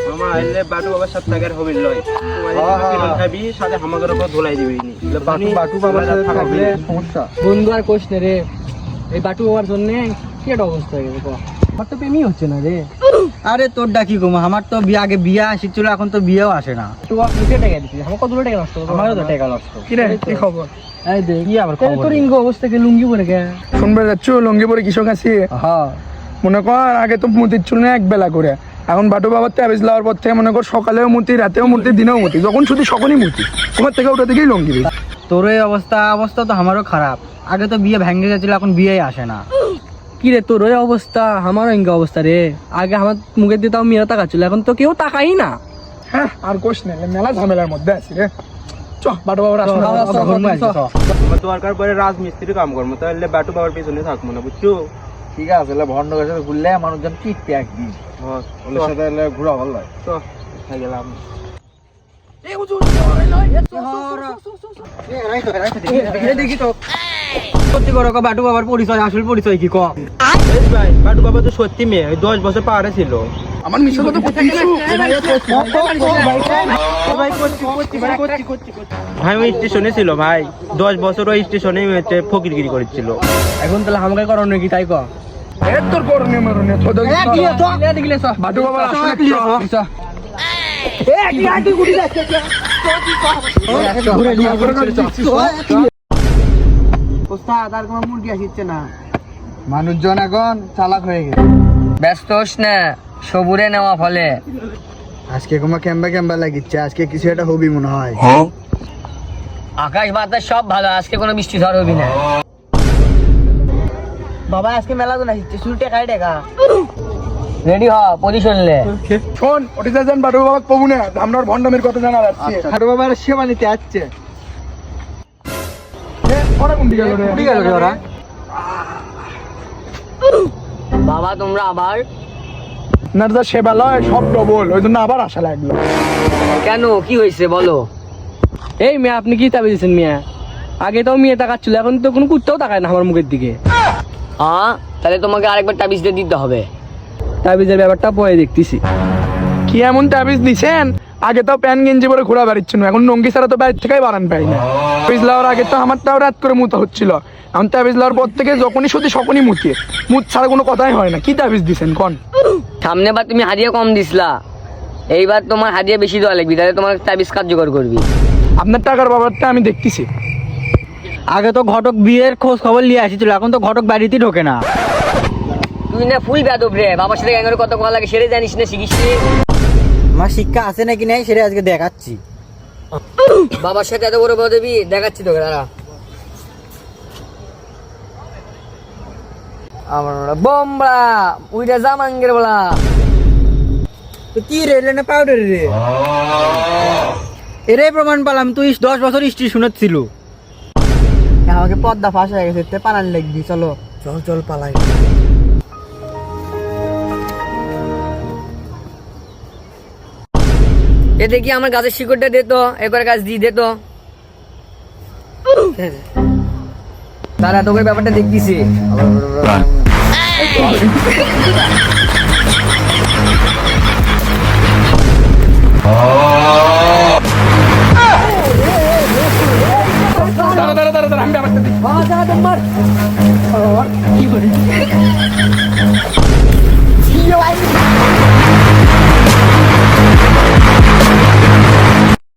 মামা আইলে বাটু বাবার সাথে টাকার হবে লয় তোমার খাবি সাথে আমাদের উপর ধুলাই দিবি নি বাটু বাবার সাথে থাকলে সমস্যা। বন্ধু আর কোশ রে, এই বাটু বাবার জন্য কি একটা অবস্থা হয়ে গেছে। আমার তো প্রেমই হচ্ছে না রে। আরে তোর ডাকি গো, আমার তো আগে বিয়ে আসছিল, এখন তো বিয়েও আসে না। তুই নিচে টাকা দিছিস, আমার কতগুলো টাকা নষ্ট হলো। আমারও তো টাকা নষ্ট। কি রে, কি খবর? এই দেখ কি আবার তোর ইঙ্গ অবস্থা কে লুঙ্গি পরে গে। শুনবে যাচ্ছ লঙ্গি পরে কৃষক আছি। হ্যাঁ, মনে কর আগে তো মুতির চুল না এক বেলা করে, এখন বাটু বাবার ট্যাবেজ লাওয়ার পর থেকে মনে কর সকালেও মুতি, রাতেও মুতি, দিনেও মুতি, যখন শুধু সকলই মুতি। তোমার থেকে ওটা থেকেই লঙ্গি দিই। তোর এই অবস্থা তো আমারও খারাপ। আগে তো বিয়ে ভেঙে গেছিল, এখন বিয়েই আসে না। কি রে তোর ওই অবস্থা, আমারও ইঙ্গ অবস্থা রে। আগে আমার মুখের দিকে তাও মেয়েরা তাকাচ্ছিল, এখন তো কেউ তাকাই না। হ্যাঁ, আর কোশ নেই, মেলা ঝামেলার মধ্যে আছি রে। চ বাটু বাবার আসলে আমার দরকার পরে রাজমিস্ত্রি কাম করবো, তাহলে বাটু বাবার পিছনে থাকবো না, বুঝছো? ঠিক আছে, ভন্ড কাছে ঘুরলে মানুষজন টিকতে একদিন ওদের সাথে ঘুরা ভালো হয়। তো খাই গেলাম। সত্যি করো, বাটু বাবার পরিচয়, আসল পরিচয় কি কম? ভাই বাটু বাবা তো সত্যি মেয়ে, 10 বছর পারে ছিল। আমার মিশর কথা কোথায় কিছু ভাই ওই স্টেশনে ছিল ভাই, 10 বছর ওই স্টেশনে ফকিরগিরি করেছিল। এখন তাহলে আমাকে করণ নাকি তাই ক। এর তোর করণীয় মারণীয় বাটু বাবার আসলে মানুষজন এখন চালাক হয়ে গেছে। ব্যস্ত হোস না, সবুরে নেওয়া ফলে। আজকে তোমার ক্যাম্বা লাগিচ্ছে, আজকে কিছু একটা হবি মনে হয়। আকাশ বাতাস সব ভালো, আজকে কোনো বৃষ্টি ঝড় হবি না। বাবা আজকে মেলা তো নাচছে, শুরু টেকাই টেকা। রেডি হ, পজিশন লে। শোন, ওটি যান বাটু বাবা কবু না, আমরা ভন্ডামের কথা জানা যাচ্ছে। বাটু বাবার সেবা নিতে আসছে। ওরা কোন দিকে গেল রে? ওরা বাবা তোমরা আবার না যা সেবা লয় সব ডবল, ওই জন্য আবার আশা লাগলো। কেন, কি হয়েছে বলো? এই মেয়ে আপনি কি তাবিজ দিয়েছেন মিয়া? আগে তো মেয়ে তাকাচ্ছিল, এখন তো কোনো কুত্তাও তাকায় না আমার মুখের দিকে। তাহলে তোমাকে আরেকবার তাবিজ দিয়ে দিতে হবে। তাবিজের ব্যাপারটা পরে দেখতেছি। কি এমন তাবিজ দিছেন? আগে তো প্যান গেঞ্জি পরে ঘোরা বাড়িচ্ছ না, এখন লঙ্গি ছাড়া তো বাইরে থেকেই বাড়ান পাই না। তাবিজ লাওয়ার আগে তো আমার তাও রাত করে মুতা হচ্ছিল, এখন তাবিজ লাওয়ার পর থেকে যখনই শুধু সকনই মুতি, মুত ছাড়া কোনো কথাই হয় না। কি তাবিজ দিছেন কন? সামনে বার তুমি হাদিয়া কম দিছিলা, এইবার তোমার হাদিয়া বেশি দেওয়া লাগবে, তাহলে তোমার তাবিজ কার্যকর করবি। আপনার টাকার ব্যাপারটা আমি দেখতেছি। আগে তো ঘটক বিয়ের খোঁজ খবর নিয়ে আসছিল, এখন তো ঘটক বাড়িতেই ঢোকে না। তুই না ফুল বেদব রে, বাবার সাথে গ্যাঙ্গের কত কথা লাগে সেরে জানিস না, শিখিস নি। আমার শিক্ষা আছে নাকি নাই সেটা আজকে দেখাচ্ছি। বাবার সাথে এত বড় বেদবি দেখাচ্ছি তোকে, দাঁড়া। আমার বোমরা উইটা জামাঙ্গের বলা কি রে, না পাউডার রে। এরে প্রমাণ পালাম তুই 10 বছর স্ত্রী শুনেছিল। আমাকে পদ্মা ফাঁস হয়ে গেছে, পালান লাগবি। চলো চল পালাই। এ দেখি আমার গাছের শিকড়টা দে তো, একবার গাছ দিয়ে দে তো। তারা তোকে ব্যাপারটা দেখতেছি।